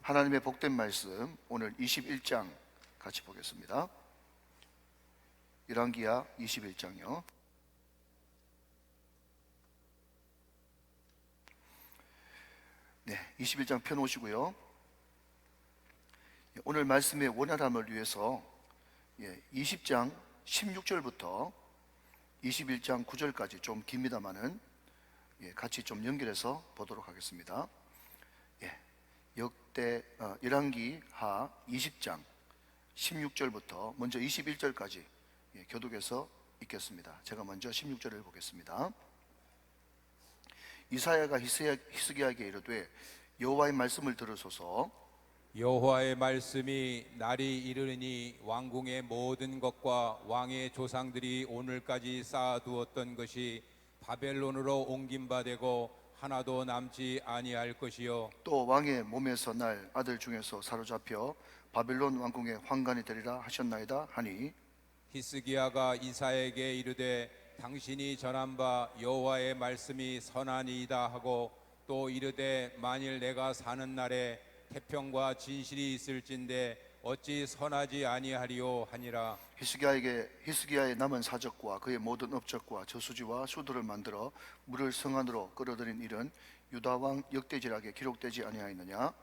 하나님의 복된 말씀, 오늘 21장 같이 보겠습니다. 열왕기하 21장이요. 네, 21장 펴놓으시고요. 오늘 말씀의 원활함을 위해서 20장 16절부터 21장 9절까지 좀 깁니다마는 같이 좀 연결해서 보도록 하겠습니다. 열왕기하 20장 16절부터 먼저 21절까지 교독해서 읽겠습니다. 제가 먼저 16절을 보겠습니다. 이사야가 히스기야에게 이르되 여호와의 말씀을 들으소서. 여호와의 말씀이 날이 이르니 왕궁의 모든 것과 왕의 조상들이 오늘까지 쌓아두었던 것이 바벨론으로 옮긴 바 되고 하나도 남지 아니할 것이요, 또 왕의 몸에서 날 아들 중에서 사로잡혀 바벨론 왕궁의 환관이 되리라 하셨나이다 하니, 히스기야가 이사야에게 이르되 당신이 전한 바 여호와의 말씀이 선하니이다 하고, 또 이르되 만일 내가 사는 날에 태평과 진실이 있을진데 어찌 선하지 아니하리요 하니라. 히스기야의 남은 사적과 그의 모든 업적과 저수지와 수도를 만들어 물을 성 안으로 끌어들인 일은 유다 왕 역대지락에 기록되지 아니하였느냐?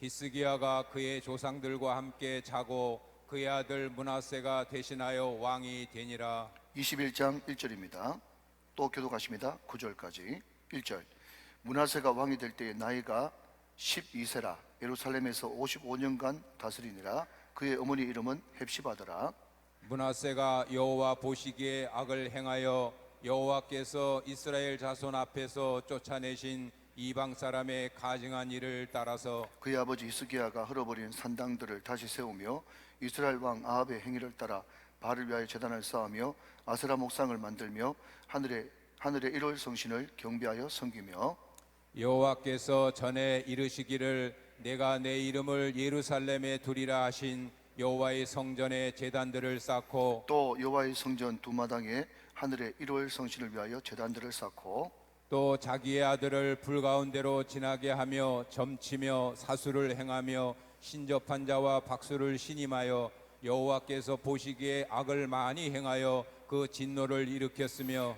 히스기야가 그의 조상들과 함께 자고 그의 아들 므낫세가 대신하여 왕이 되니라. 21장 1절입니다. 또 교독하십니다. 9절까지. 1절. 므낫세가 왕이 될 때의 나이가 12세라. 예루살렘에서 55년간 다스리니라. 그의 어머니 이름은 헵시바더라. 므낫세가 여호와 보시기에 악을 행하여 여호와께서 이스라엘 자손 앞에서 쫓아내신 이방 사람의 가증한 일을 따라서 그의 아버지 히스기야가 헐어버린 산당들을 다시 세우며 이스라엘 왕 아합의 행위를 따라 바알을 위하여 제단을 쌓으며 아세라 목상을 만들며 하늘의 1월 성신을 경배하여 섬기며, 여호와께서 전에 이르시기를 내가 내 이름을 예루살렘에 두리라 하신 여호와의 성전에 제단들을 쌓고, 또 여호와의 성전 두 마당에 하늘의 1월 성신을 위하여 제단들을 쌓고, 또 자기의 아들을 불 가운데로 지나게 하며 점치며 사수를 행하며 신접한 자와 박수를 신임하여 여호와께서 보시기에 악을 많이 행하여 그 진노를 일으켰으며,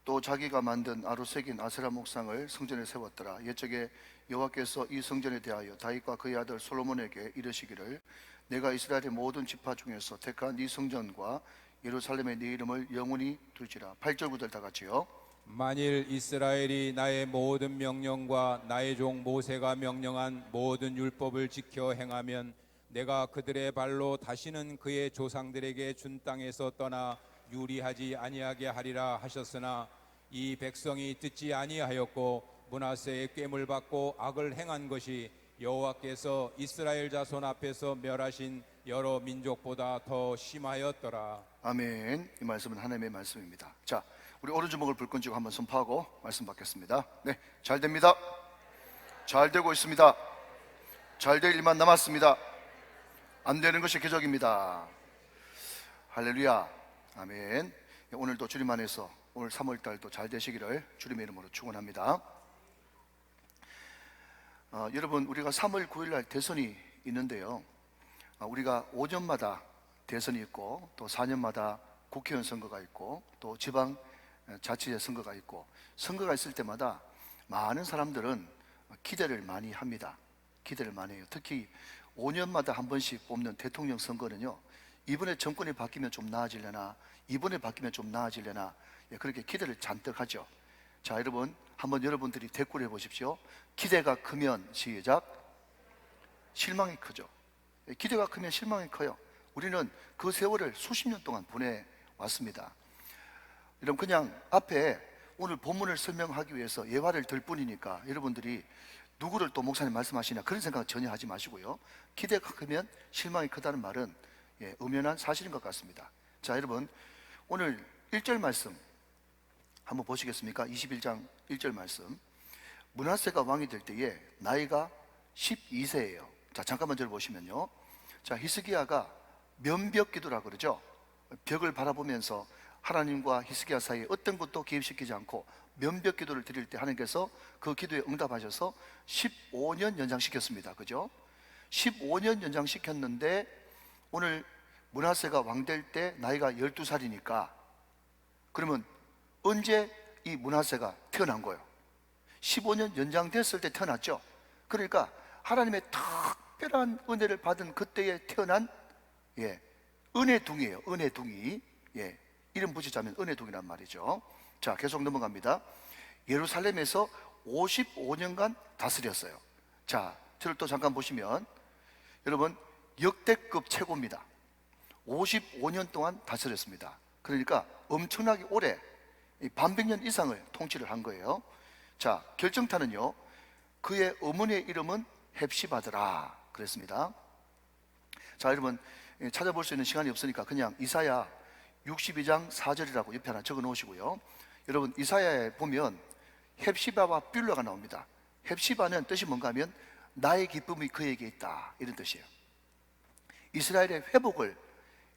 또 자기가 만든 아로 새긴 아세라 목상을 성전에 세웠더라. 옛적에 여호와께서 이 성전에 대하여 다윗과 그의 아들 솔로몬에게 이르시기를 내가 이스라엘의 모든 지파 중에서 택한 이 성전과 예루살렘에 네 이름을 영원히 둘지라. 8절 9절 다 같이요. 만일 이스라엘이 나의 모든 명령과 나의 종 모세가 명령한 모든 율법을 지켜 행하면 내가 그들의 발로 다시는 그의 조상들에게 준 땅에서 떠나 유리하지 아니하게 하리라 하셨으나, 이 백성이 듣지 아니하였고 므낫세의 꾀물 받고 악을 행한 것이 여호와께서 이스라엘 자손 앞에서 멸하신 여러 민족보다 더 심하였더라. 아멘. 이 말씀은 하나님의 말씀입니다. 자, 우리 오른주먹을 불끈 쥐고 한번 선포하고 말씀 받겠습니다. 네, 잘 됩니다. 잘 되고 있습니다. 잘 될 일만 남았습니다. 안 되는 것이 기적입니다. 할렐루야. 아멘. 오늘도 주님 안에서 오늘 3월달도 잘 되시기를 주님의 이름으로 축원합니다. 여러분, 우리가 3월 9일날 대선이 있는데요, 우리가 5년마다 대선이 있고 또 4년마다 국회의원 선거가 있고 또 지방 자치제 선거가 있고, 선거가 있을 때마다 많은 사람들은 기대를 많이 합니다. 기대를 많이 해요. 특히 5년마다 한 번씩 뽑는 대통령 선거는요, 이번에 정권이 바뀌면 좀 나아지려나, 이번에 바뀌면 좀 나아지려나, 그렇게 기대를 잔뜩 하죠. 자, 여러분, 한번 여러분들이 대꾸를 해보십시오. 기대가 크면 시작, 실망이 크죠. 기대가 크면 실망이 커요. 우리는 그 세월을 수십 년 동안 보내왔습니다. 여러분, 그냥 앞에 오늘 본문을 설명하기 위해서 예화를 들 뿐이니까 여러분들이 누구를 또 목사님 말씀하시냐 그런 생각 전혀 하지 마시고요. 기대가 크면 실망이 크다는 말은 엄연한 사실인 것 같습니다. 자, 여러분, 오늘 1절 말씀 한번 보시겠습니까? 21장 1절 말씀. 므낫세가 왕이 될 때에 나이가 12세예요. 자, 잠깐만 저를 보시면요, 자, 히스기야가 면벽 기도라고 그러죠. 벽을 바라보면서 하나님과 히스기야 사이에 어떤 것도 개입시키지 않고 면벽 기도를 드릴 때 하나님께서 그 기도에 응답하셔서 15년 연장시켰습니다. 그죠? 15년 연장시켰는데 오늘 므낫세가 왕될 때 나이가 12살이니까 그러면 언제 이 므낫세가 태어난 거예요? 15년 연장됐을 때 태어났죠. 그러니까 하나님의 특별한 은혜를 받은 그때에 태어난 은혜둥이에요. 은혜둥이. 이름 붙이자면 은혜둥이란 말이죠. 자, 계속 넘어갑니다. 예루살렘에서 55년간 다스렸어요. 자, 저를 또 잠깐 보시면 여러분 역대급 최고입니다. 55년 동안 다스렸습니다. 그러니까 엄청나게 오래 반백년 이상을 통치를 한 거예요. 자, 결정타는요, 그의 어머니의 이름은 헵시바더라 그랬습니다. 자, 여러분 찾아볼 수 있는 시간이 없으니까 그냥 이사야 62장 4절이라고 옆에 하나 적어 놓으시고요. 여러분 이사야에 보면 헵시바와 뷸라가 나옵니다. 헵시바는 뜻이 뭔가 하면 나의 기쁨이 그에게 있다, 이런 뜻이에요. 이스라엘의 회복을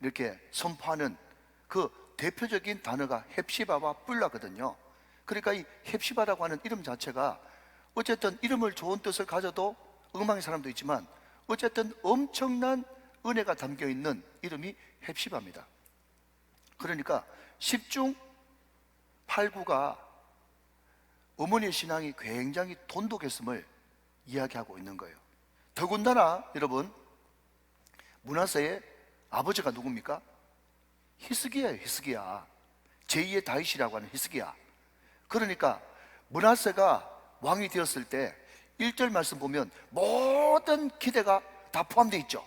이렇게 선포하는 그 대표적인 단어가 헵시바와 뷸라거든요. 그러니까 이 헵시바라고 하는 이름 자체가 어쨌든 이름을 좋은 뜻을 가져도 엉망인 사람도 있지만 어쨌든 엄청난 은혜가 담겨 있는 이름이 헵시바입니다. 그러니까 10중 8구가 어머니의 신앙이 굉장히 돈독했음을 이야기하고 있는 거예요. 더군다나 여러분 므낫세의 아버지가 누굽니까? 히스기야예요. 히스기야. 제2의 다윗이라고 하는 히스기야. 그러니까 므낫세가 왕이 되었을 때 1절 말씀 보면 모든 기대가 다 포함되어 있죠.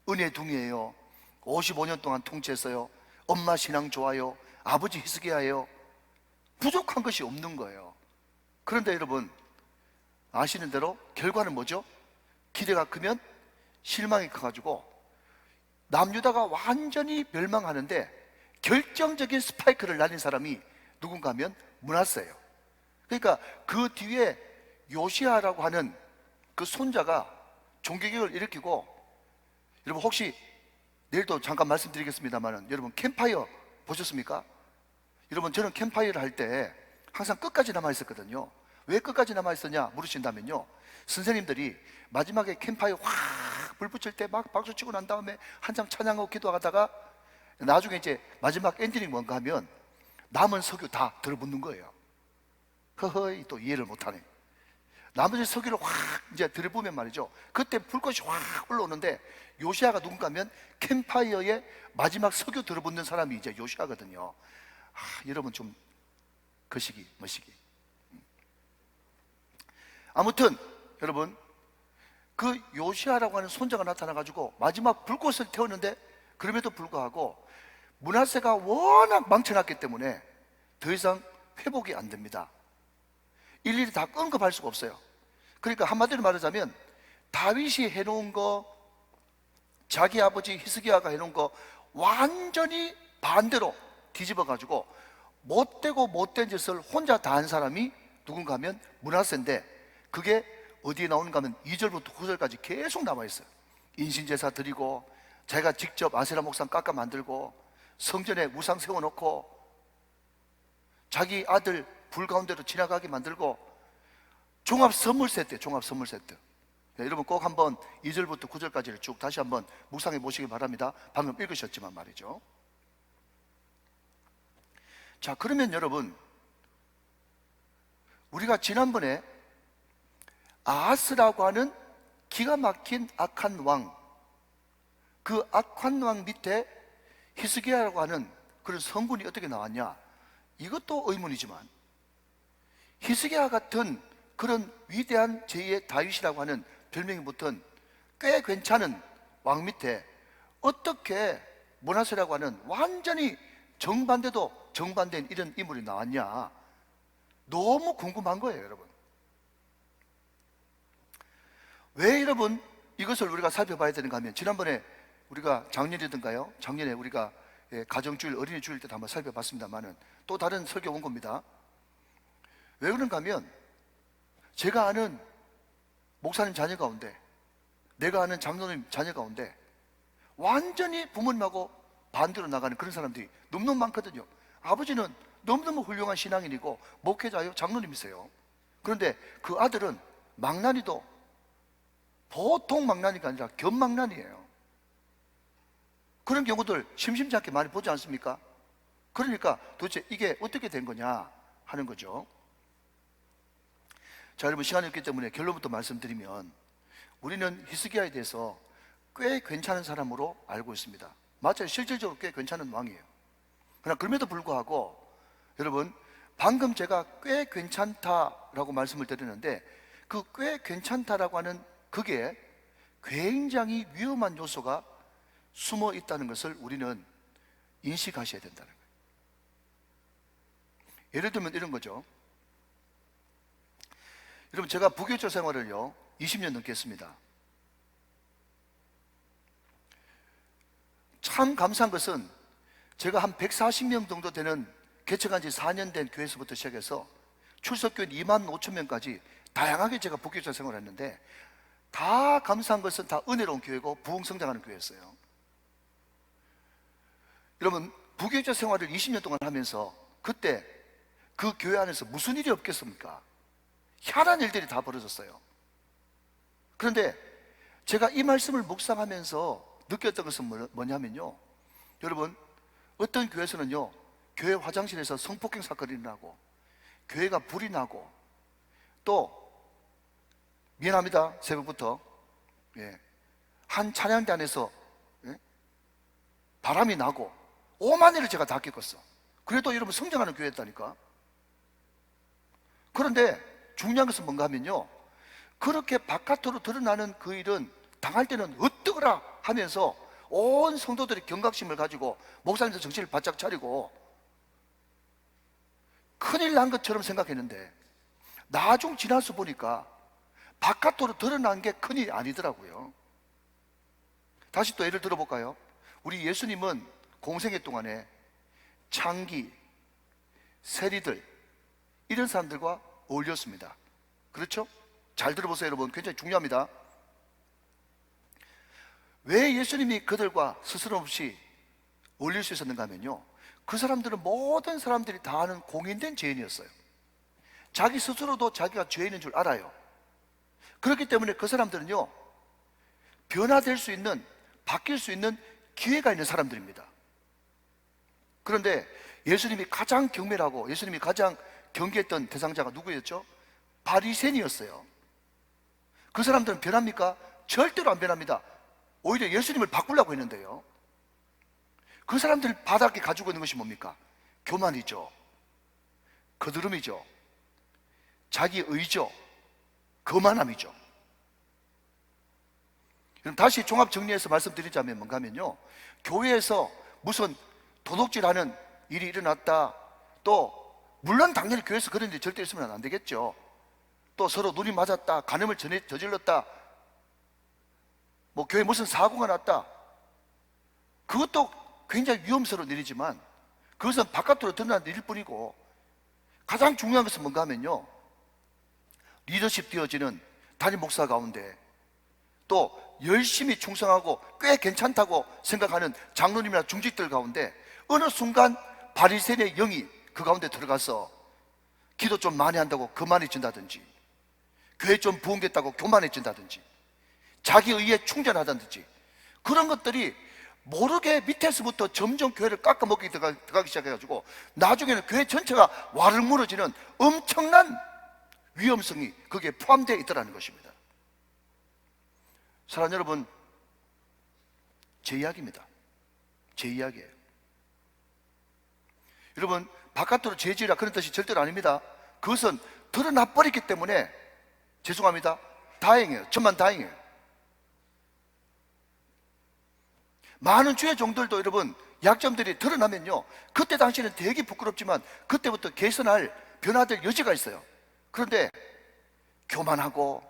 은혜둥이에요. 55년 동안 통치했어요. 엄마 신앙 좋아요. 아버지 히스기야예요. 부족한 것이 없는 거예요. 그런데 여러분 아시는 대로 결과는 뭐죠? 기대가 크면 실망이 커가지고 남유다가 완전히 멸망하는데 결정적인 스파이크를 날린 사람이 누군가 하면 므낫세예요. 그러니까 그 뒤에 요시아라고 하는 그 손자가 종교개혁을 일으키고, 여러분 혹시 내일도 잠깐 말씀드리겠습니다만 여러분 캠파이어 보셨습니까? 여러분 저는 캠파이어를 할 때 항상 끝까지 남아 있었거든요. 왜 끝까지 남아 있었냐 물으신다면요, 선생님들이 마지막에 캠파이어 확 불 붙일 때 막 박수 치고 난 다음에 한참 찬양하고 기도하다가 나중에 이제 마지막 엔딩이 뭔가 하면 남은 석유 다 들어붙는 거예요. 허허이, 또 이해를 못하네. 나머지 석유를 확 이제 들어보면 말이죠, 그때 불꽃이 확 올라오는데 요시아가 누군가 하면 캠파이어의 마지막 석유 들어붙는 사람이 이제 요시아거든요. 여러분 좀 거시기 머시기. 아무튼 여러분 그 요시아라고 하는 손자가 나타나가지고 마지막 불꽃을 태우는데, 그럼에도 불구하고 므낫세가 워낙 망쳐놨기 때문에 더 이상 회복이 안 됩니다. 일일이 다 언급할 수가 없어요. 그러니까 한마디로 말하자면 다윗이 해놓은 거, 자기 아버지 히스기야가 해놓은 거 완전히 반대로 뒤집어가지고 못되고 못된 짓을 혼자 다 한 사람이 누군가 하면 므낫세인데, 그게 어디에 나오는가 하면 2절부터 9절까지 계속 나와 있어요. 인신제사 드리고, 자기가 직접 아세라 목상 깎아 만들고, 성전에 우상 세워놓고, 자기 아들 불 가운데로 지나가게 만들고, 종합 선물 세트, 종합 선물 세트. 네, 여러분 꼭 한번 2절부터 9절까지를 쭉 다시 한번 묵상해 보시기 바랍니다. 방금 읽으셨지만 말이죠. 자, 그러면 여러분 우리가 지난번에 아하스라고 하는 기가 막힌 악한 왕, 그 악한 왕 밑에 히스기야라고 하는 그런 성군이 어떻게 나왔냐, 이것도 의문이지만 히스기야 같은 그런 위대한 제2의 다윗이라고 하는 별명이 붙은 꽤 괜찮은 왕 밑에 어떻게 므낫세라고 하는 완전히 정반대도 정반대인 이런 인물이 나왔냐, 너무 궁금한 거예요. 여러분 왜 여러분 이것을 우리가 살펴봐야 되는가 하면, 지난번에 우리가 작년이든가요, 작년에 우리가 가정주일, 어린이 주일 때도 한번 살펴봤습니다만은 또 다른 설교 온 겁니다. 왜 그런가 하면 제가 아는 목사님 자녀 가운데, 내가 아는 장로님 자녀 가운데 완전히 부모님하고 반대로 나가는 그런 사람들이 너무너무 많거든요. 아버지는 너무너무 훌륭한 신앙인이고 목회자요, 장로님이세요. 그런데 그 아들은 망나니도 보통 망나니가 아니라 견망나니예요. 그런 경우들 심심치 않게 많이 보지 않습니까? 그러니까 도대체 이게 어떻게 된 거냐 하는 거죠. 자, 여러분, 시간이 없기 때문에 결론부터 말씀드리면 우리는 히스기야에 대해서 꽤 괜찮은 사람으로 알고 있습니다. 맞아요. 실질적으로 꽤 괜찮은 왕이에요. 그러나 그럼에도 불구하고 여러분, 방금 제가 꽤 괜찮다라고 말씀을 드렸는데 그 꽤 괜찮다라고 하는 그게 굉장히 위험한 요소가 숨어 있다는 것을 우리는 인식하셔야 된다는 거예요. 예를 들면 이런 거죠. 여러분, 제가 부교조 생활을요 20년 넘게 했습니다. 참 감사한 것은 제가 한 140명 정도 되는 개척한 지 4년 된 교회에서부터 시작해서 출석교인 2만 5천 명까지 다양하게 제가 부교조 생활을 했는데 다 감사한 것은 다 은혜로운 교회고 부흥성장하는 교회였어요. 여러분, 부교조 생활을 20년 동안 하면서 그때 그 교회 안에서 무슨 일이 없겠습니까? 희한한 일들이 다 벌어졌어요. 그런데 제가 이 말씀을 묵상하면서 느꼈던 것은 뭐냐면요, 여러분, 어떤 교회에서는요 교회 화장실에서 성폭행 사건이 일어나고 교회가 불이 나고 또 미안합니다, 새벽부터 한 찬양대 안에서 바람이 나고 오만 일을 제가 다 겪었어. 그래도 여러분 성장하는 교회였다니까. 그런데 중요한 것은 뭔가 하면요, 그렇게 바깥으로 드러나는 그 일은 당할 때는 어떡하라 하면서 온 성도들이 경각심을 가지고 목사님들 정신을 바짝 차리고 큰일 난 것처럼 생각했는데 나중 지나서 보니까 바깥으로 드러난 게 큰일이 아니더라고요. 다시 또 예를 들어볼까요? 우리 예수님은 공생애 동안에 창기, 세리들 이런 사람들과 어울렸습니다. 그렇죠? 잘 들어보세요, 여러분. 굉장히 중요합니다. 왜 예수님이 그들과 스스럼 없이 어울릴 수 있었는가 하면요, 그 사람들은 모든 사람들이 다 아는 공인된 죄인이었어요. 자기 스스로도 자기가 죄인인 줄 알아요. 그렇기 때문에 그 사람들은요 변화될 수 있는, 바뀔 수 있는 기회가 있는 사람들입니다. 그런데 예수님이 가장 경멸하고 예수님이 가장 경계했던 대상자가 누구였죠? 바리새인이었어요. 그 사람들은 변합니까? 절대로 안 변합니다. 오히려 예수님을 바꾸려고 했는데요, 그 사람들 바닥에 가지고 있는 것이 뭡니까? 교만이죠, 거드름이죠, 자기의죠, 거만함이죠. 그럼 다시 종합 정리해서 말씀드리자면 뭔가 하면요, 교회에서 무슨 도둑질하는 일이 일어났다, 또 물론 당연히 교회에서 그런 일이 절대 있으면 안 되겠죠. 또 서로 눈이 맞았다, 간음을 저질렀다, 뭐 교회에 무슨 사고가 났다, 그것도 굉장히 위험스러운 일이지만 그것은 바깥으로 드러난 일일 뿐이고, 가장 중요한 것은 뭔가 하면요, 리더십 되어지는 담임 목사 가운데 또 열심히 충성하고 꽤 괜찮다고 생각하는 장로님이나 중직들 가운데 어느 순간 바리새인의 영이 그 가운데 들어가서 기도 좀 많이 한다고 거만해진다든지, 교회 좀 부흥됐다고 교만해진다든지, 자기 의에 충전하다든지, 그런 것들이 모르게 밑에서부터 점점 교회를 깎아먹기 들어가기 시작해가지고 나중에는 교회 전체가 와르르 무너지는 엄청난 위험성이 거기에 포함되어 있더라는 것입니다. 사랑하는 여러분, 제 이야기입니다. 제 이야기예요. 여러분, 바깥으로 죄지으라 그런 뜻이 절대로 아닙니다. 그것은 드러나 버렸기 때문에 죄송합니다, 다행이에요. 천만 다행이에요. 많은 주의 종들도 여러분 약점들이 드러나면요, 그때 당시에는 되게 부끄럽지만 그때부터 개선할, 변화될 여지가 있어요. 그런데 교만하고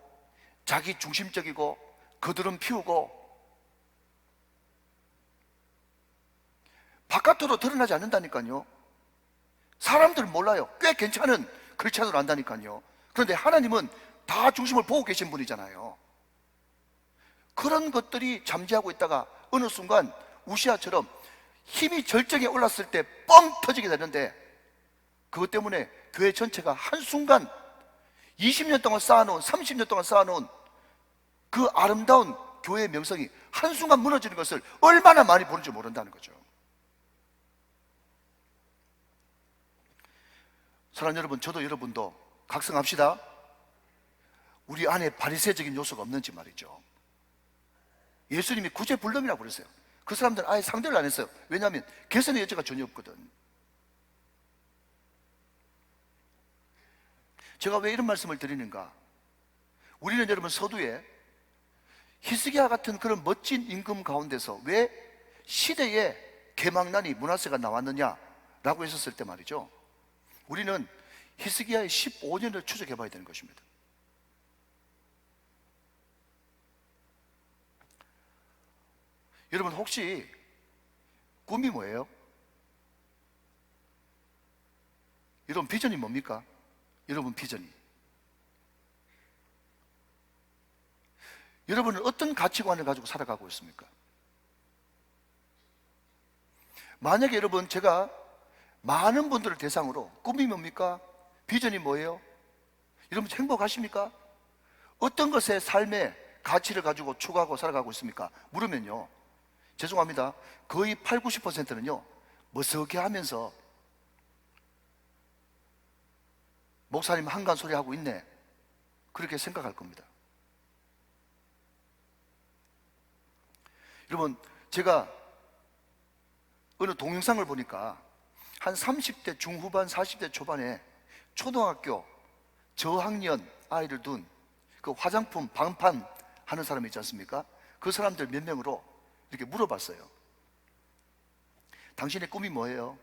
자기 중심적이고 거드름 피우고 바깥으로 드러나지 않는다니까요. 사람들은 몰라요. 꽤 괜찮은 크리스찬으로 안다니까요. 그런데 하나님은 다 중심을 보고 계신 분이잖아요. 그런 것들이 잠재하고 있다가 어느 순간 우시아처럼 힘이 절정에 올랐을 때 뻥 터지게 되는데 그것 때문에 교회 전체가 한순간 20년 동안 쌓아놓은, 30년 동안 쌓아놓은 그 아름다운 교회의 명성이 한순간 무너지는 것을 얼마나 많이 보는지 모른다는 거죠. 사랑하는 여러분, 저도 여러분도 각성합시다. 우리 안에 바리새적인 요소가 없는지 말이죠. 예수님이 구제불능이라고 그랬어요. 그 사람들은 아예 상대를 안 했어요. 왜냐하면 개선의 여지가 전혀 없거든. 제가 왜 이런 말씀을 드리는가? 우리는 여러분 서두에 히스기야 같은 그런 멋진 임금 가운데서 왜 시대에 개망난이 므낫세가 나왔느냐라고 했었을 때 말이죠, 우리는 히스기야의 15년을 추적해 봐야 되는 것입니다. 여러분 혹시 꿈이 뭐예요? 여러분 비전이 뭡니까? 여러분 비전이, 여러분은 어떤 가치관을 가지고 살아가고 있습니까? 만약에 여러분, 제가 많은 분들을 대상으로 꿈이 뭡니까? 비전이 뭐예요? 여러분 행복하십니까? 어떤 것의 삶의 가치를 가지고 추구하고 살아가고 있습니까? 물으면요, 죄송합니다, 거의 8, 90%는요 머쓱해 하면서 목사님 한간 소리 하고 있네, 그렇게 생각할 겁니다. 여러분, 제가 어느 동영상을 보니까 한 30대 중후반 40대 초반에 초등학교 저학년 아이를 둔 그 화장품 방판 하는 사람이 있지 않습니까? 그 사람들 몇 명으로 이렇게 물어봤어요. 당신의 꿈이 뭐예요?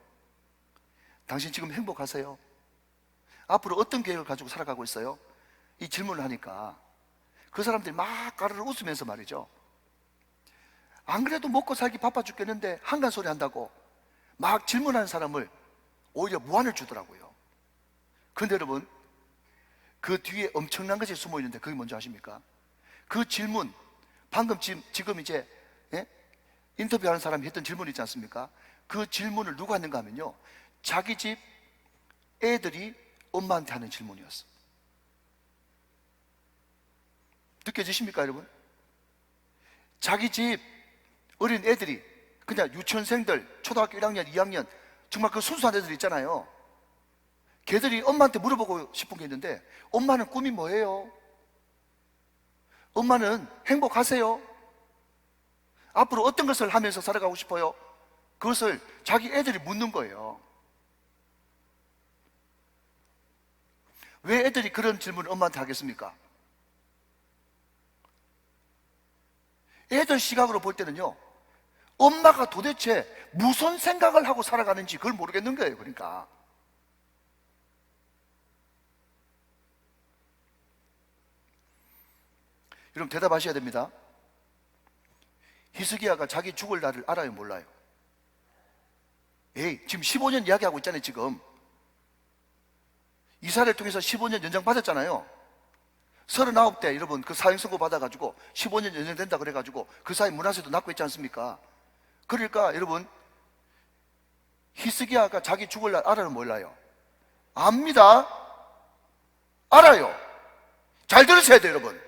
당신 지금 행복하세요? 앞으로 어떤 계획을 가지고 살아가고 있어요? 이 질문을 하니까 그 사람들이 막 가르르 웃으면서 말이죠, 안 그래도 먹고 살기 바빠 죽겠는데 한간 소리 한다고 막 질문하는 사람을 오히려 무안을 주더라고요. 그런데 여러분, 그 뒤에 엄청난 것이 숨어 있는데 그게 뭔지 아십니까? 그 질문, 방금 지금 이제 인터뷰하는 사람이 했던 질문 있지 않습니까? 그 질문을 누가 했는가 하면요, 자기 집 애들이 엄마한테 하는 질문이었어. 느껴지십니까 여러분? 자기 집 어린 애들이, 그냥 유치원생들, 초등학교 1학년, 2학년, 정말 그 순수한 애들 있잖아요. 걔들이 엄마한테 물어보고 싶은 게 있는데, 엄마는 꿈이 뭐예요? 엄마는 행복하세요? 앞으로 어떤 것을 하면서 살아가고 싶어요? 그것을 자기 애들이 묻는 거예요. 왜 애들이 그런 질문을 엄마한테 하겠습니까? 애들 시각으로 볼 때는요, 엄마가 도대체 무슨 생각을 하고 살아가는지 그걸 모르겠는 거예요. 그러니까 여러분 대답하셔야 됩니다. 히스기야가 자기 죽을 날을 알아요, 몰라요? 지금 15년 이야기하고 있잖아요. 지금 이사를 통해서 15년 연장 받았잖아요. 39대 여러분 그 사형 선고 받아가지고 15년 연장된다 그래가지고 그 사이 므낫세도 낳고 있지 않습니까? 그러니까 여러분, 히스기야가 자기 죽을 날 알아요, 몰라요? 압니다. 알아요. 잘 들으셔야 돼요 여러분.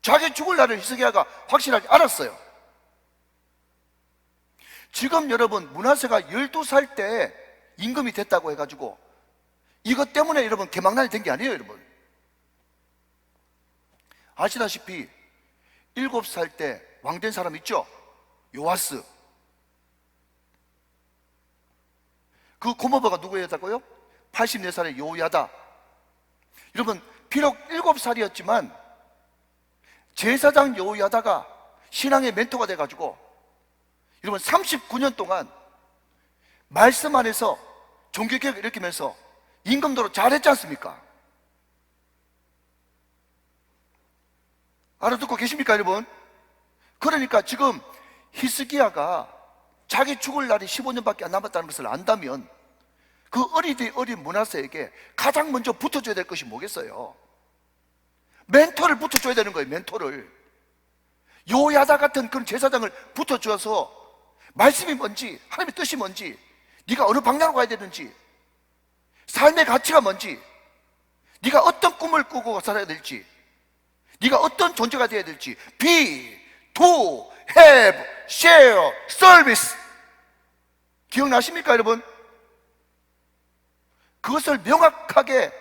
자기 죽을 날을 히스기야가 확실하게 알았어요. 지금 여러분 므낫세가 12살 때 임금이 됐다고 해가지고 이것 때문에 여러분 개망난이 된 게 아니에요. 여러분 아시다시피 7살 때 왕 된 사람 있죠? 요아스. 그 고모부가 누구였다고요? 84살의 요야다. 여러분 비록 7살이었지만 제사장 요야다가 신앙의 멘토가 돼가지고 여러분 39년 동안 말씀 안에서 종교개혁을 일으키면서 임금도로 잘했지 않습니까? 알아듣고 계십니까 여러분? 그러니까 지금 히스기야가 자기 죽을 날이 15년밖에 안 남았다는 것을 안다면 그 어린 므낫세에게 가장 먼저 붙어줘야 될 것이 뭐겠어요? 멘토를 붙어줘야 되는 거예요. 멘토를. 요야다 같은 그런 제사장을 붙어줘서 말씀이 뭔지, 하나님의 뜻이 뭔지, 네가 어느 방향으로 가야 되는지, 삶의 가치가 뭔지, 네가 어떤 꿈을 꾸고 살아야 될지, 네가 어떤 존재가 되어야 될지, be, do, have, share, service. 기억나십니까 여러분? 그것을 명확하게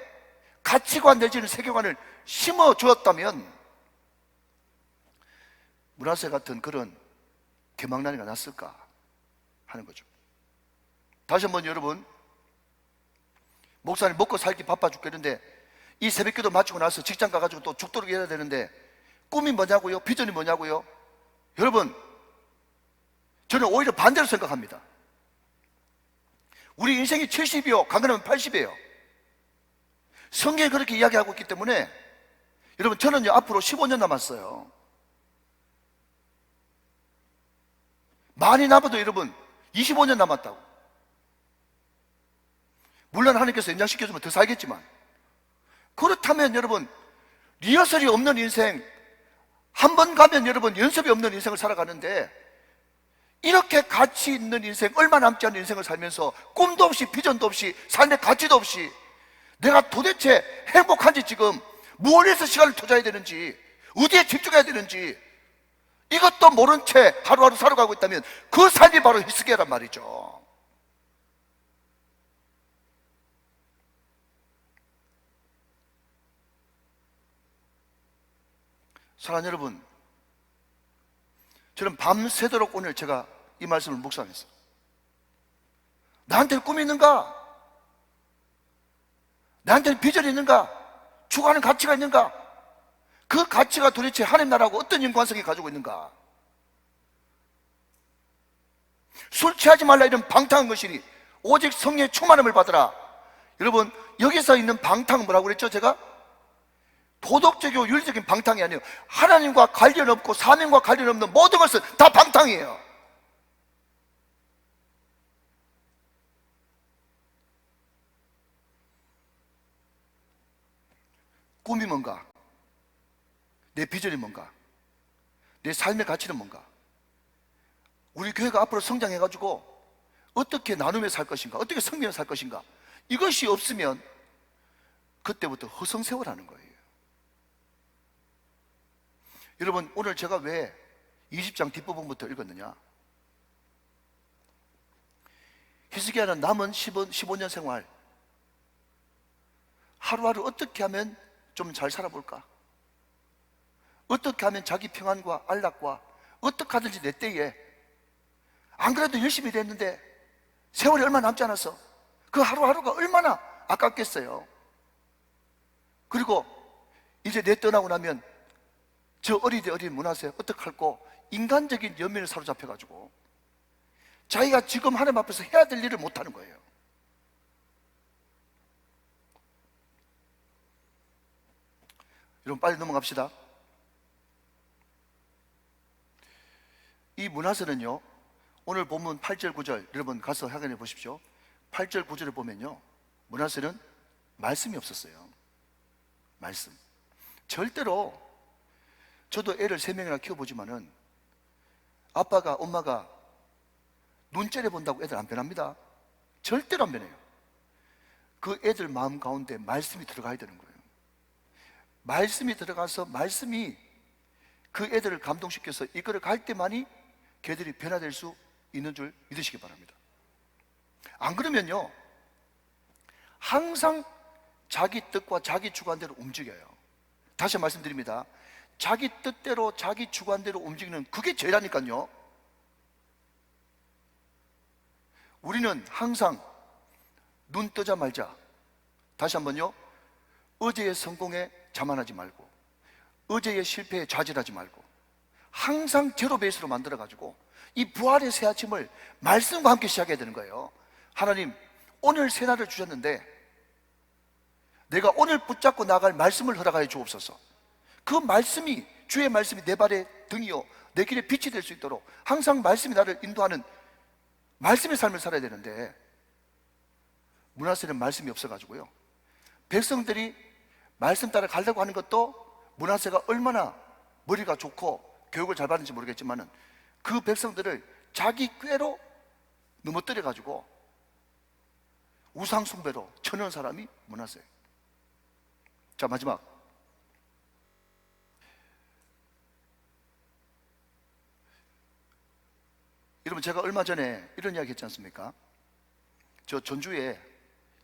가치관 내지는 세계관을 심어 주었다면 므낫세 같은 그런 개망난이가 났을까 하는 거죠. 다시 한번 여러분, 목사님 먹고 살기 바빠 죽겠는데 이 새벽기도 마치고 나서 직장 가가지고 또 죽도록 해야 되는데 꿈이 뭐냐고요? 비전이 뭐냐고요? 여러분, 저는 오히려 반대로 생각합니다. 우리 인생이 70이요 강건하면 80이에요 성경이 그렇게 이야기하고 있기 때문에 여러분, 저는요 앞으로 15년 남았어요. 많이 남아도 여러분 25년 남았다고. 물론 하나님께서 연장시켜주면 더 살겠지만, 그렇다면 여러분, 리허설이 없는 인생, 한 번 가면 여러분 연습이 없는 인생을 살아가는데, 이렇게 가치 있는 인생, 얼마 남지 않은 인생을 살면서 꿈도 없이 비전도 없이 삶의 가치도 없이 내가 도대체 행복한지, 지금 무엇을 해서 시간을 투자해야 되는지, 어디에 집중해야 되는지 이것도 모른 채 하루하루 살아가고 있다면 그 삶이 바로 히스기야란 말이죠. 사랑하는 여러분, 저는 밤새도록 오늘 제가 이 말씀을 묵상했어요. 나한테는 꿈이 있는가? 나한테는 비전이 있는가? 추구하는 가치가 있는가? 그 가치가 도대체 하나님 나라하고 어떤 연관성이 가지고 있는가? 술 취하지 말라 이런 방탕한 것이니 오직 성령의 충만함을 받으라. 여러분, 여기서 있는 방탕은 뭐라고 그랬죠? 제가 도덕적이고 윤리적인 방탕이 아니에요. 하나님과 관련 없고 사명과 관련 없는 모든 것은 다 방탕이에요. 꿈이 뭔가? 내 비전이 뭔가? 내 삶의 가치는 뭔가? 우리 교회가 앞으로 성장해가지고 어떻게 나누며 살 것인가? 어떻게 성명을 살 것인가? 이것이 없으면 그때부터 허송세월하는 거예요. 여러분, 오늘 제가 왜 20장 뒷부분부터 읽었느냐? 히스기야는 남은 15년 생활, 하루하루 어떻게 하면 좀 잘 살아볼까? 어떻게 하면 자기 평안과 안락과 어떻게 하든지 내 때에, 안 그래도 열심히 됐는데 세월이 얼마 남지 않았어. 그 하루하루가 얼마나 아깝겠어요. 그리고 이제 내 떠나고 나면 저 어린 므낫세 어떻게 할꼬? 인간적인 연민을 사로잡혀가지고 자기가 지금 하나님 앞에서 해야 될 일을 못하는 거예요. 여러분, 빨리 넘어갑시다. 이 므낫세는요, 오늘 본문 8절 9절 여러분 가서 확인해 보십시오. 8절 9절을 보면요, 므낫세는 말씀이 없었어요. 말씀. 절대로, 저도 애를 3명이나 키워보지만은 아빠가 엄마가 눈 째려본다고 애들 안 변합니다. 절대로 안 변해요. 그 애들 마음 가운데 말씀이 들어가야 되는 거예요. 말씀이 들어가서 말씀이 그 애들을 감동시켜서 이끌어 갈 때만이 걔들이 변화될 수 있는 줄 믿으시기 바랍니다. 안 그러면요, 항상 자기 뜻과 자기 주관대로 움직여요. 다시 말씀드립니다. 자기 뜻대로 자기 주관대로 움직이는 그게 죄라니까요. 우리는 항상 눈 뜨자 말자, 다시 한번요, 어제의 성공에 자만하지 말고 어제의 실패에 좌절하지 말고 항상 제로 베이스로 만들어가지고 이 부활의 새 아침을 말씀과 함께 시작해야 되는 거예요. 하나님, 오늘 새날을 주셨는데 내가 오늘 붙잡고 나갈 말씀을 허락하여 주옵소서. 그 말씀이, 주의 말씀이 내 발의 등이요 내 길에 빛이 될 수 있도록 항상 말씀이 나를 인도하는 말씀의 삶을 살아야 되는데, 므낫세는 말씀이 없어가지고요, 백성들이 말씀 따라 가려고 하는 것도 므낫세가 얼마나 머리가 좋고 교육을 잘 받는지 모르겠지만은 그 백성들을 자기 꾀로 넘어뜨려가지고 우상 숭배로 쳐넣은 사람이 므낫세. 자, 마지막. 여러분, 제가 얼마 전에 이런 이야기 했지 않습니까? 저 전주에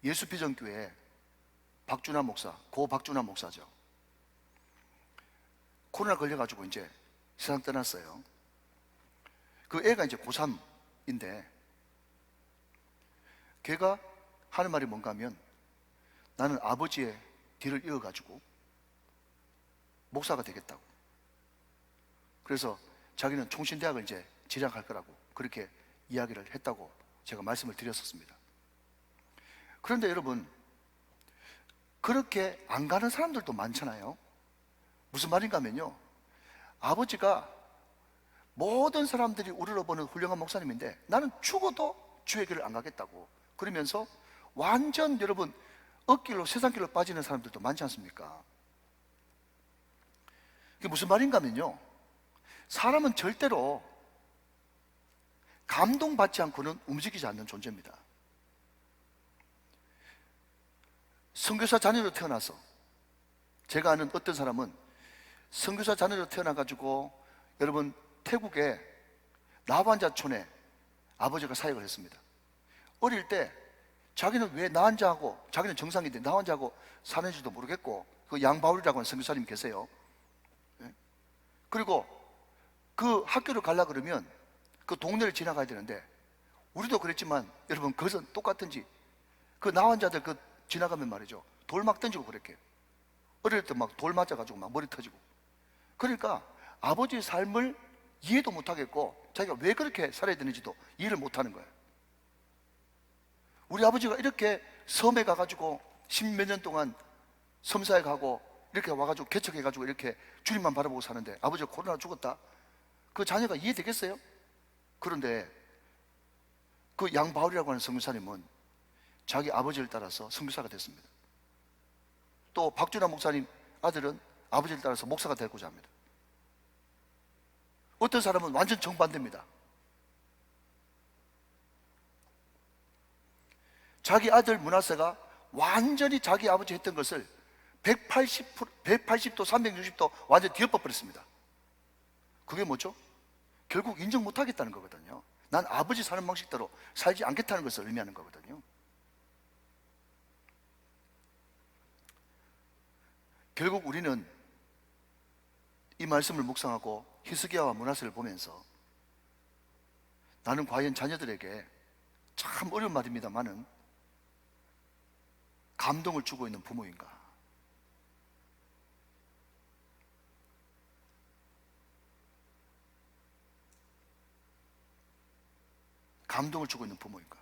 예수비전교회 박준하 목사, 고 박준하 목사죠. 코로나 걸려가지고 이제 세상 떠났어요. 그 애가 이제 고3인데 걔가 하는 말이 뭔가 하면, 나는 아버지의 뒤를 이어가지고 목사가 되겠다고. 그래서 자기는 총신대학을 이제 진학할 거라고 그렇게 이야기를 했다고 제가 말씀을 드렸었습니다. 그런데 여러분, 그렇게 안 가는 사람들도 많잖아요. 무슨 말인가 하면요, 아버지가 모든 사람들이 우러러보는 훌륭한 목사님인데 나는 죽어도 주의 길을 안 가겠다고 그러면서 완전 여러분 억길로 세상길로 빠지는 사람들도 많지 않습니까? 그게 무슨 말인가 하면요, 사람은 절대로 감동받지 않고는 움직이지 않는 존재입니다. 선교사 자녀로 태어나서, 제가 아는 어떤 사람은 선교사 자녀로 태어나가지고 여러분 태국의 나완자촌에 아버지가 사역을 했습니다. 어릴 때 자기는 왜 나완자하고, 자기는 정상인데 나완자하고 사는지도 모르겠고, 그 양바울이라고 하는 선교사님 계세요. 그리고 그 학교를 가려고 그러면 그 동네를 지나가야 되는데, 우리도 그랬지만 여러분 그것은 똑같은지, 그 나완자들 그 지나가면 말이죠, 돌 막 던지고 그랬게. 어릴 때 막 돌 맞아가지고 막 머리 터지고. 그러니까 아버지의 삶을 이해도 못하겠고 자기가 왜 그렇게 살아야 되는지도 이해를 못하는 거예요. 우리 아버지가 이렇게 섬에 가가지고 십몇 년 동안 섬사에 가고 이렇게 와가지고 개척해가지고 이렇게 주님만 바라보고 사는데 아버지가 코로나 죽었다, 그 자녀가 이해되겠어요? 그런데 그 양바울이라고 하는 선교사님은 자기 아버지를 따라서 선교사가 됐습니다. 또 박준하 목사님 아들은 아버지를 따라서 목사가 되고자 합니다. 어떤 사람은 완전 정반대입니다. 자기 아들 므낫세가 완전히 자기 아버지 했던 것을 180도 360도 완전히 뒤엎어 버렸습니다. 그게 뭐죠? 결국 인정 못하겠다는 거거든요. 난 아버지 사는 방식대로 살지 않겠다는 것을 의미하는 거거든요. 결국 우리는 이 말씀을 묵상하고 히스기야와 므낫세를 보면서, 나는 과연 자녀들에게 참 어려운 말입니다만은 감동을 주고 있는 부모인가? 감동을 주고 있는 부모인가?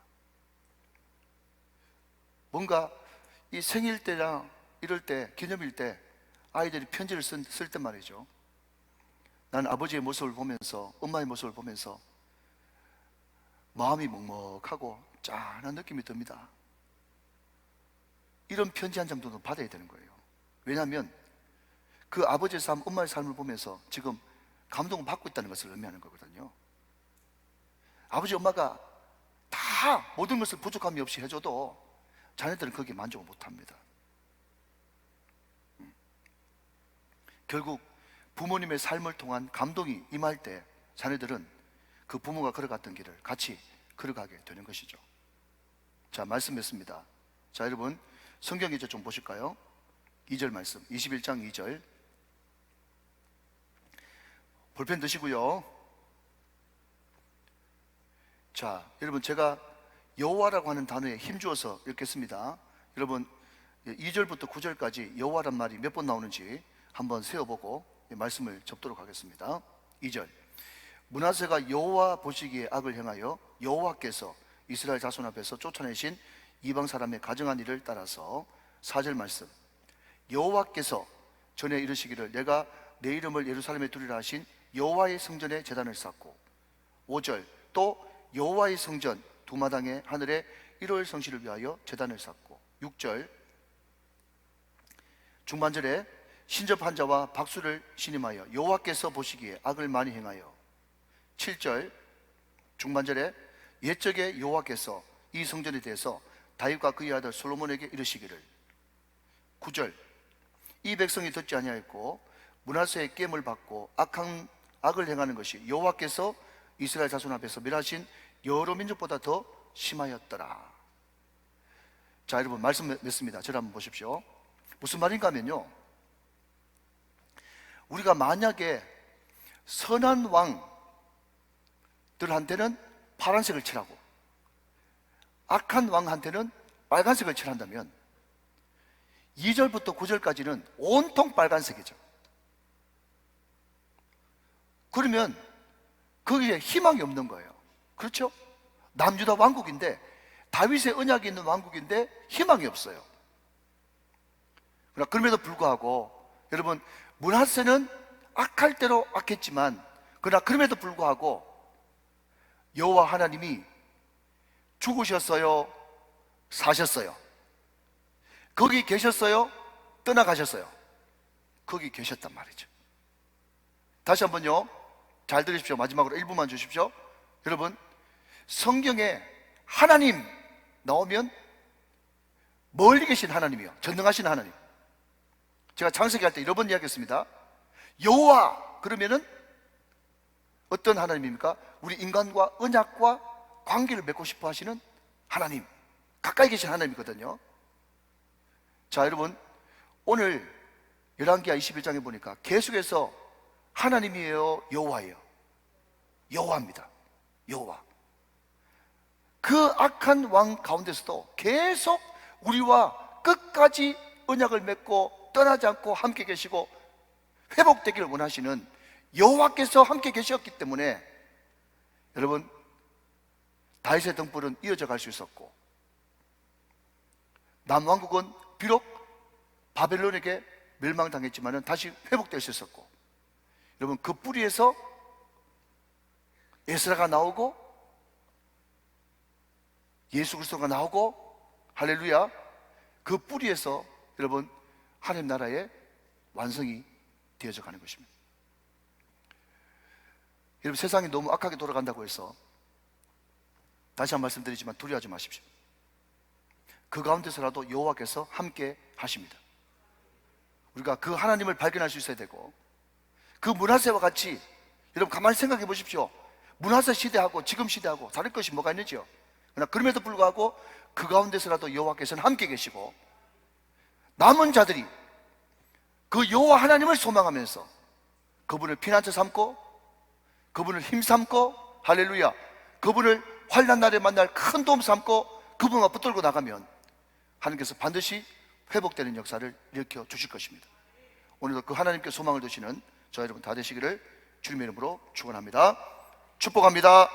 뭔가 이 생일 때나 이럴 때, 기념일 때 아이들이 편지를 쓸 때 말이죠, 난 아버지의 모습을 보면서, 엄마의 모습을 보면서 마음이 먹먹하고 짠한 느낌이 듭니다. 이런 편지 한 장도 받아야 되는 거예요. 왜냐하면 그 아버지의 삶, 엄마의 삶을 보면서 지금 감동을 받고 있다는 것을 의미하는 거거든요. 아버지 엄마가 다 모든 것을 부족함이 없이 해줘도 자녀들은 거기에 만족을 못합니다. 결국 부모님의 삶을 통한 감동이 임할 때 자녀들은 그 부모가 걸어갔던 길을 같이 걸어가게 되는 것이죠. 자, 말씀했습니다. 자, 여러분 성경 이제 좀 보실까요? 2절 말씀, 21장 2절. 볼펜 드시고요. 자, 여러분 제가 여호와라고 하는 단어에 힘주어서 읽겠습니다. 여러분 2절부터 9절까지 여호와란 말이 몇 번 나오는지 한번 세어보고 말씀을 접도록 하겠습니다. 2절. 므낫세가 여호와 보시기에 악을 행하여 여호와께서 이스라엘 자손 앞에서 쫓아내신 이방 사람의 가정한 일을 따라서. 4절 말씀. 여호와께서 전에 이르시기를 내가 내 이름을 예루살렘에 두리라 하신 여호와의 성전에 제단을 쌓고. 5절. 또 여호와의 성전 두 마당에 하늘에 일월 성실을 위하여 제단을 쌓고. 6절 중반절에 신접한 자와 박수를 신임하여 여호와께서 보시기에 악을 많이 행하여. 7절 중반절에 옛적에 여호와께서 이 성전에 대해서 다윗과 그의 아들 솔로몬에게 이르시기를 9절 이 백성이 듣지 아니하였고 므낫세의 깸을 받고 악을 행하는 것이 여호와께서 이스라엘 자손 앞에서 멸하신 여러 민족보다 더 심하였더라. 자, 여러분 말씀 맺습니다. 저를 한번 보십시오. 무슨 말인가 하면요, 우리가 만약에 선한 왕들한테는 파란색을 칠하고 악한 왕한테는 빨간색을 칠한다면 2절부터 9절까지는 온통 빨간색이죠. 그러면 거기에 희망이 없는 거예요. 그렇죠? 남유다 왕국인데, 다윗의 언약이 있는 왕국인데 희망이 없어요. 그러나 그럼에도 불구하고 여러분, 므낫세는 악할 대로 악했지만, 그러나 그럼에도 불구하고 여호와 하나님이 죽으셨어요? 사셨어요? 거기 계셨어요? 떠나가셨어요? 거기 계셨단 말이죠. 다시 한번요, 잘 들으십시오. 마지막으로 1분만 주십시오. 여러분, 성경에 하나님 나오면 멀리 계신 하나님이요, 전능하신 하나님. 제가 창세기 할 때 여러 번 이야기했습니다. 여호와 그러면은 어떤 하나님입니까? 우리 인간과 언약과 관계를 맺고 싶어 하시는 하나님, 가까이 계신 하나님이거든요. 자, 여러분, 오늘 열왕기하 21장에 보니까 계속해서 하나님이에요, 여호와예요? 여호와입니다. 여호와. 그 악한 왕 가운데서도 계속 우리와 끝까지 언약을 맺고 떠나지 않고 함께 계시고 회복되기를 원하시는 여호와께서 함께 계셨기 때문에 여러분, 다윗의 등불은 이어져 갈 수 있었고, 남왕국은 비록 바벨론에게 멸망당했지만 다시 회복될 수 있었고, 여러분, 그 뿌리에서 에스라가 나오고 예수 그리스도가 나오고, 할렐루야, 그 뿌리에서 여러분 하나님 나라의 완성이 되어져 가는 것입니다. 여러분, 세상이 너무 악하게 돌아간다고 해서 다시 한 번 말씀드리지만 두려워하지 마십시오. 그 가운데서라도 여호와께서 함께 하십니다. 우리가 그 하나님을 발견할 수 있어야 되고, 그 므낫세와 같이 여러분 가만히 생각해 보십시오. 므낫세 시대하고 지금 시대하고 다를 것이 뭐가 있는지요? 그러나 그럼에도 불구하고 그 가운데서라도 여호와께서는 함께 계시고, 남은 자들이 그 여호와 하나님을 소망하면서 그분을 피난처 삼고 그분을 힘 삼고, 할렐루야, 그분을 환난 날에 만날 큰 도움 삼고 그분과 붙들고 나가면 하나님께서 반드시 회복되는 역사를 일으켜 주실 것입니다. 오늘도 그 하나님께 소망을 두시는 저 여러분 다 되시기를 주님의 이름으로 축원합니다. 축복합니다.